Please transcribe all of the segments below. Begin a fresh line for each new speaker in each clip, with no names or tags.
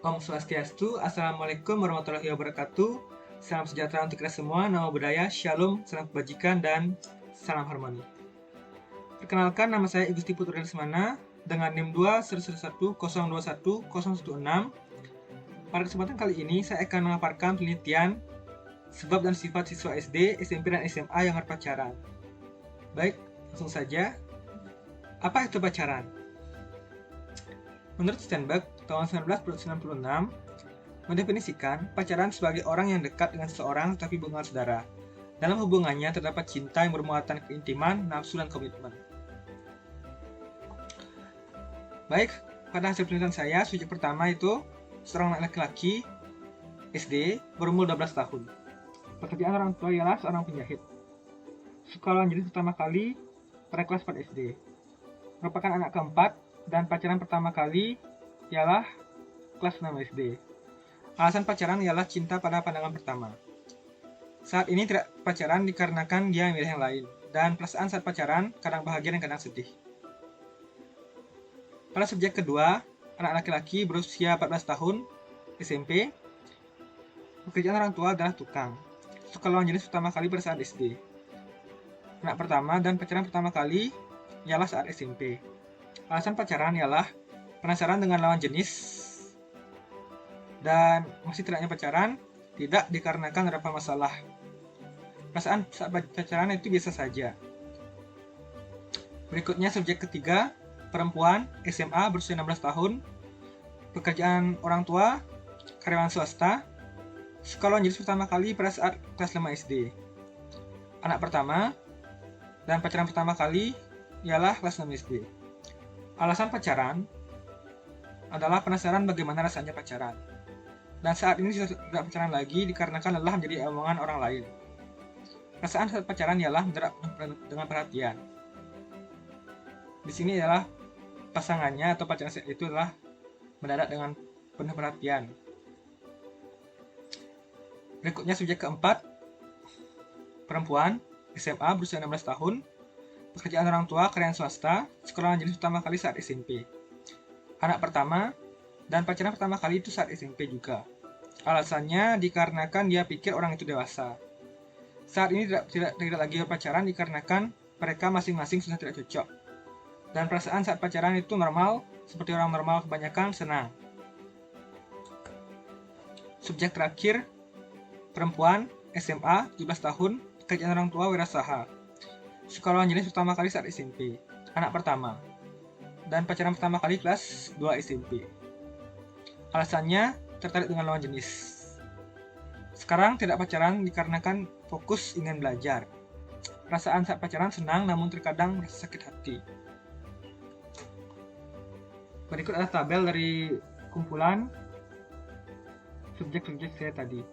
Om Swastiastu, Assalamualaikum warahmatullahi wabarakatuh. Salam sejahtera untuk kita semua, namo buddhaya, shalom, salam kebajikan, dan salam harmoni. Perkenalkan, nama saya Igusti Putra Lesmana dengan NIM 21110211016. Pada kesempatan kali ini, saya akan memaparkan penelitian sebab dan sifat siswa SD, SMP, dan SMA yang berpacaran. Baik, langsung saja. Apa itu pacaran? Menurut Sternberg, tahun 1996, mendefinisikan pacaran sebagai orang yang dekat dengan seseorang tetapi bukan saudara. Dalam hubungannya terdapat cinta yang bermuatan keintiman, nafsu, dan komitmen. Baik, pada hasil penelitian saya, subjek pertama itu seorang laki-laki SD berumur 12 tahun. Pekerjaan orang tua ialah seorang penjahit. Sekolah jadi pertama kali pada kelas 4 SD. Merupakan anak keempat dan pacaran pertama kali ialah kelas 6 SD. Alasan pacaran ialah cinta pada pandangan pertama. Saat ini tidak pacaran dikarenakan dia memilih yang lain, dan perasaan saat pacaran kadang bahagia dan kadang sedih. Pada subjek kedua, anak laki-laki berusia 14 tahun, SMP. Pekerjaan orang tua adalah tukang. Suka lawan jenis pertama kali pada saat SD. Anak pertama dan pacaran pertama kali ialah saat SMP. Alasan pacaran ialah penasaran dengan lawan jenis dan masih tidaknya pacaran tidak dikarenakan ada masalah. Perasaan saat pacaran itu biasa saja. Berikutnya subjek ketiga, perempuan SMA berusia 16 tahun, pekerjaan orang tua, karyawan swasta, suka lawan jenis pertama kali pada saat kelas 5 SD. Anak pertama dan pacaran pertama kali ialah kelas 6 SD. Alasan pacaran adalah penasaran bagaimana rasanya pacaran. Dan saat ini sudah tidak pacaran lagi dikarenakan lelah menjadi omongan orang lain. Perasaan saat pacaran ialah mendadak dengan perhatian. Di sini adalah pasangannya atau pacaran itu adalah mendadak dengan penuh perhatian. Berikutnya subjek keempat, perempuan SMA berusia 16 tahun, pekerjaan orang tua, karyawan swasta, sekolah jenis pertama kali saat SMP. Anak pertama dan pacaran pertama kali itu saat SMP juga. Alasannya dikarenakan dia pikir orang itu dewasa. Saat ini tidak lagi berpacaran dikarenakan mereka masing-masing sudah tidak cocok. Dan perasaan saat pacaran itu normal, seperti orang normal kebanyakan senang. Subjek terakhir, perempuan SMA 17 tahun, pekerjaan orang tua wirausaha. Sekolah jenis pertama kali saat SMP, anak pertama, dan pacaran pertama kali kelas 2 SMP. Alasannya tertarik dengan lawan jenis. Sekarang tidak pacaran dikarenakan fokus ingin belajar. Perasaan saat pacaran senang namun terkadang merasa sakit hati. Berikut adalah tabel dari kumpulan subjek-subjek saya tadi.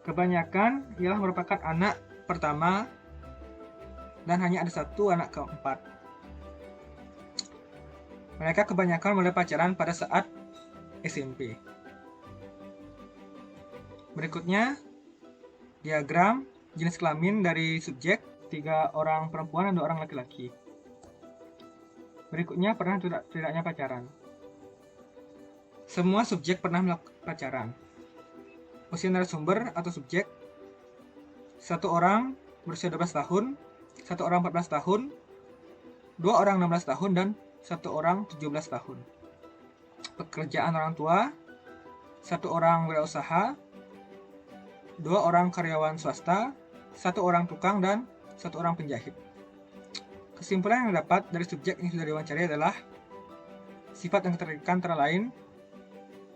Kebanyakan ialah merupakan anak pertama dan hanya ada satu anak keempat. Mereka kebanyakan mulai pacaran pada saat SMP. Berikutnya, diagram jenis kelamin dari subjek, 3 orang perempuan dan 2 orang laki-laki. Berikutnya, pernah tidaknya pacaran. Semua subjek pernah melakukan pacaran. Usia narasumber atau subjek, 1 orang berusia 12 tahun, 1 orang 14 tahun, 2 orang 16 tahun, dan 1 orang 17 tahun. Pekerjaan orang tua, 1 orang wirausaha, 2 orang karyawan swasta, 1 orang tukang, dan 1 orang penjahit. Kesimpulan yang dapat dari subjek yang sudah diwawancari adalah sifat yang ketertarikan antara lain,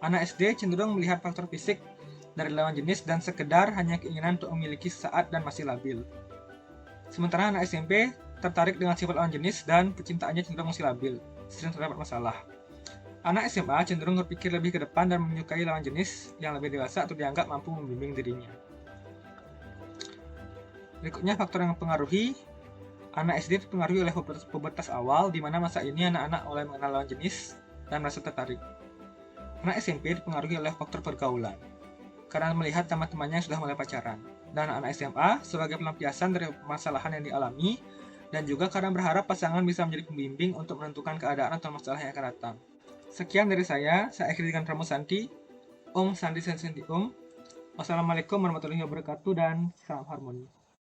anak SD cenderung melihat faktor fisik dari lawan jenis dan sekedar hanya keinginan untuk memiliki saat dan masih labil. Sementara anak SMP tertarik dengan sifat lawan jenis dan kecintaannya cenderung masih labil, sering terdapat masalah. Anak SMA cenderung berpikir lebih ke depan dan menyukai lawan jenis yang lebih dewasa atau dianggap mampu membimbing dirinya. Berikutnya faktor yang mempengaruhi, anak SD dipengaruhi oleh pubertas awal, di mana masa ini anak-anak mulai mengenal lawan jenis dan merasa tertarik. Anak SMP dipengaruhi oleh faktor pergaulan, karena melihat teman-temannya yang sudah mulai pacaran. Dan anak SMA sebagai pelampiasan dari permasalahan yang dialami, dan juga karena berharap pasangan bisa menjadi pembimbing untuk menentukan keadaan atau masalah yang akan datang. Sekian dari saya akhiri dengan Pramu Santi. Om Santi Santi Om. Wassalamualaikum warahmatullahi wabarakatuh dan salam harmoni.